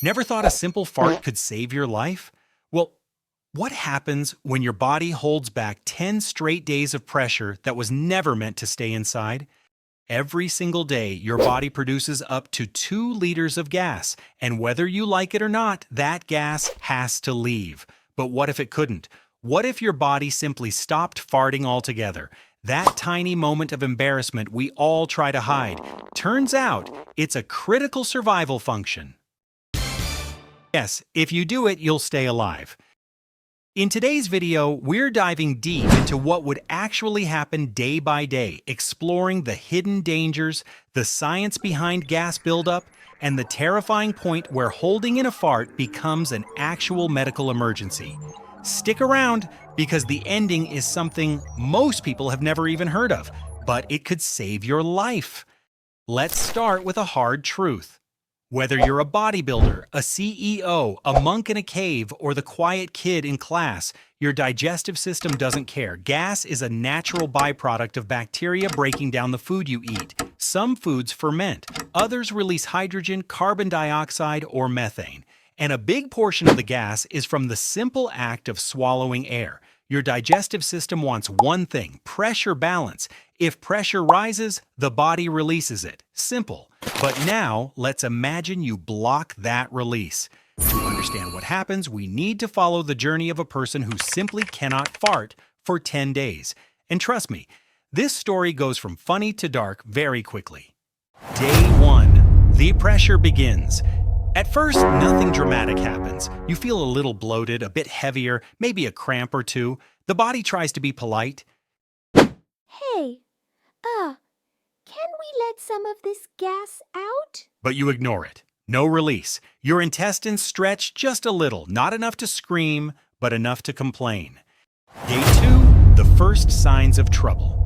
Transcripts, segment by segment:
Never thought a simple fart could save your life? Well, what happens when your body holds back 10 straight days of pressure that was never meant to stay inside? Every single day, your body produces up to 2 liters of gas, and whether you like it or not, that gas has to leave. But what if it couldn't? What if your body simply stopped farting altogether? That tiny moment of embarrassment we all try to hide. Turns out, it's a critical survival function. Yes, if you do it, you'll stay alive. In today's video, we're diving deep into what would actually happen day by day, exploring the hidden dangers, the science behind gas buildup, and the terrifying point where holding in a fart becomes an actual medical emergency. Stick around, because the ending is something most people have never even heard of, but it could save your life. Let's start with a hard truth. Whether you're a bodybuilder, a CEO, a monk in a cave, or the quiet kid in class, your digestive system doesn't care. Gas is a natural byproduct of bacteria breaking down the food you eat. Some foods ferment, others release hydrogen, carbon dioxide, or methane. And a big portion of the gas is from the simple act of swallowing air. Your digestive system wants one thing: pressure balance. If pressure rises, the body releases it. Simple. But now, let's imagine you block that release. To understand what happens, we need to follow the journey of a person who simply cannot fart for 10 days. And trust me, this story goes from funny to dark very quickly. Day 1. The pressure begins. At first, nothing dramatic happens. You feel a little bloated, a bit heavier, maybe a cramp or two. The body tries to be polite. Hey, can we let some of this gas out? But you ignore it. No release. Your intestines stretch just a little, not enough to scream, but enough to complain. Day 2, the first signs of trouble.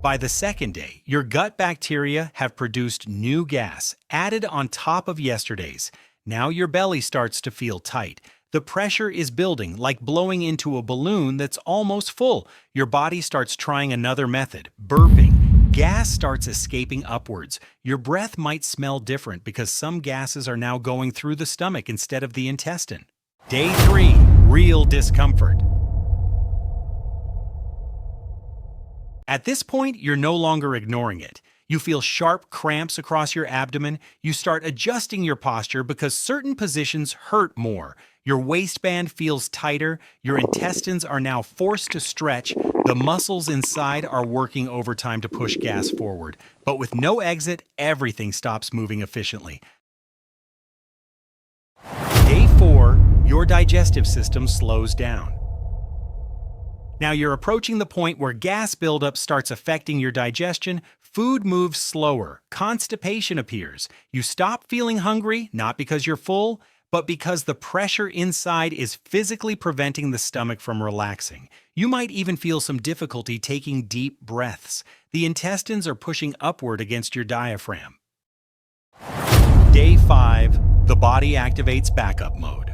By the second day, your gut bacteria have produced new gas, added on top of yesterday's. Now your belly starts to feel tight. The pressure is building, like blowing into a balloon that's almost full. Your body starts trying another method: burping. Gas starts escaping upwards. Your breath might smell different because some gases are now going through the stomach instead of the intestine. Day 3, real discomfort. At this point, you're no longer ignoring it. You feel sharp cramps across your abdomen. You start adjusting your posture because certain positions hurt more. Your waistband feels tighter. Your intestines are now forced to stretch. The muscles inside are working overtime to push gas forward. But with no exit, everything stops moving efficiently. Day 4, your digestive system slows down. Now you're approaching the point where gas buildup starts affecting your digestion. Food moves slower. Constipation appears. You stop feeling hungry, not because you're full, but because the pressure inside is physically preventing the stomach from relaxing. You might even feel some difficulty taking deep breaths. The intestines are pushing upward against your diaphragm. Day 5, the body activates backup mode.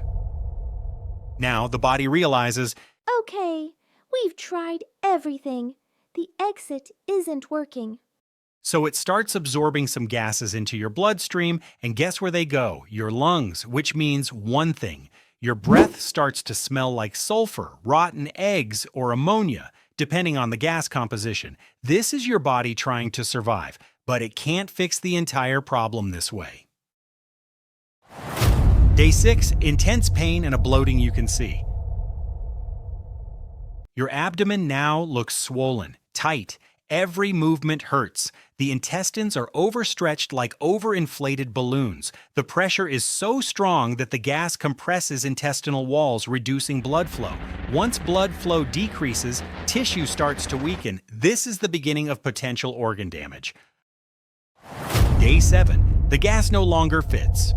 Now the body realizes, Okay, we've tried everything. The exit isn't working. so it starts absorbing some gases into your bloodstream, and guess where they go? Your lungs, which means one thing: your breath starts to smell like sulfur, rotten eggs, or ammonia, depending on the gas composition. This is your body trying to survive, but it can't fix the entire problem this way. Day 6, intense pain and a bloating you can see. Your abdomen now looks swollen, tight. Every movement hurts. The intestines are overstretched like overinflated balloons. The pressure is so strong that the gas compresses intestinal walls, reducing blood flow. Once blood flow decreases, tissue starts to weaken. This is the beginning of potential organ damage. Day 7. The gas no longer fits.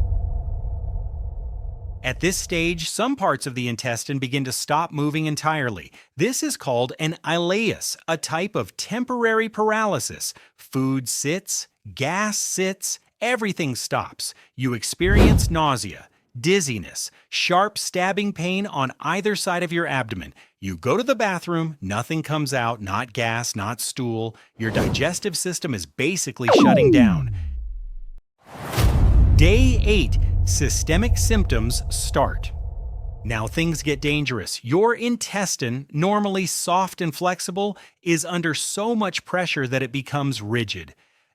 At this stage, some parts of the intestine begin to stop moving entirely. This is called an ileus, a type of temporary paralysis. Food sits, gas sits, everything stops. You experience nausea, dizziness, sharp stabbing pain on either side of your abdomen. You go to the bathroom, nothing comes out, not gas, not stool. Your digestive system is basically shutting down. Day 8, systemic symptoms start. Now things get dangerous. Your intestine, normally soft and flexible, is under so much pressure that it becomes rigid.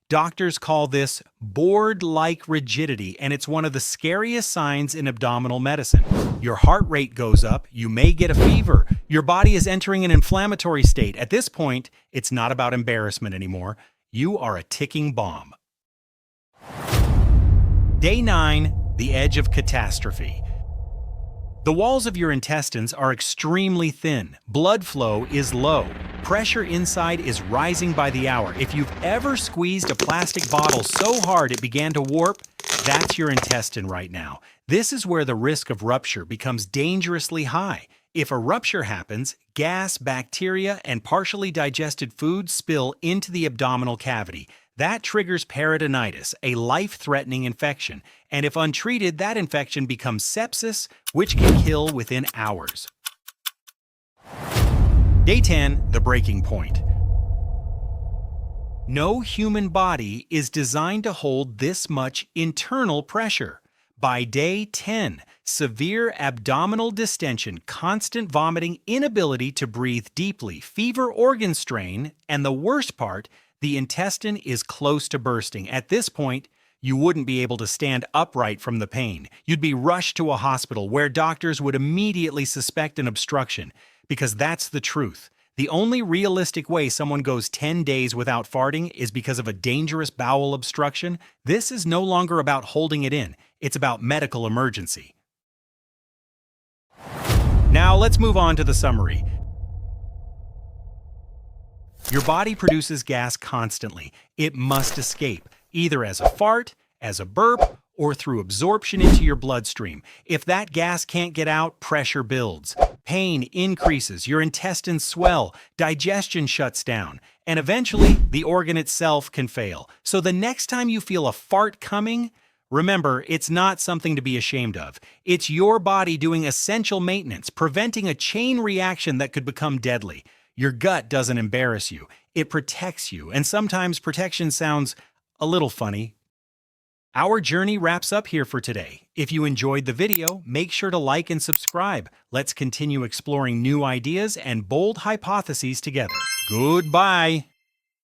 Doctors call this board-like rigidity, and it's one of the scariest signs in abdominal medicine. Your heart rate goes up, you may get a fever, your body is entering an inflammatory state. At this point, it's not about embarrassment anymore. You are a ticking bomb. Day 9, the edge of catastrophe. The walls of your intestines are extremely thin. Blood flow is low. Pressure inside is rising by the hour. If you've ever squeezed a plastic bottle so hard it began to warp, that's your intestine right now. This is where the risk of rupture becomes dangerously high. If a rupture happens, gas, bacteria, and partially digested food spill into the abdominal cavity. That triggers peritonitis, a life-threatening infection, and if untreated, that infection becomes sepsis, which can kill within hours. Day 10, the breaking point. No human body is designed to hold this much internal pressure. By day 10, severe abdominal distension, constant vomiting, inability to breathe deeply, fever, organ strain, and the worst part, the intestine is close to bursting. At this point, you wouldn't be able to stand upright from the pain. You'd be rushed to a hospital where doctors would immediately suspect an obstruction, because that's the truth. The only realistic way someone goes 10 days without farting is because of a dangerous bowel obstruction. This is no longer about holding it in. It's about medical emergency. Now let's move on to the summary. Your body produces gas constantly. It must escape, either as a fart, as a burp, or through absorption into your bloodstream. If that gas can't get out, pressure builds. Pain increases, your intestines swell, digestion shuts down, and eventually the organ itself can fail. So the next time you feel a fart coming, remember, it's not something to be ashamed of. It's your body doing essential maintenance, preventing a chain reaction that could become deadly. Your gut doesn't embarrass you. It protects you, and sometimes protection sounds a little funny. Our journey wraps up here for today. If you enjoyed the video, make sure to like and subscribe. Let's continue exploring new ideas and bold hypotheses together. Goodbye!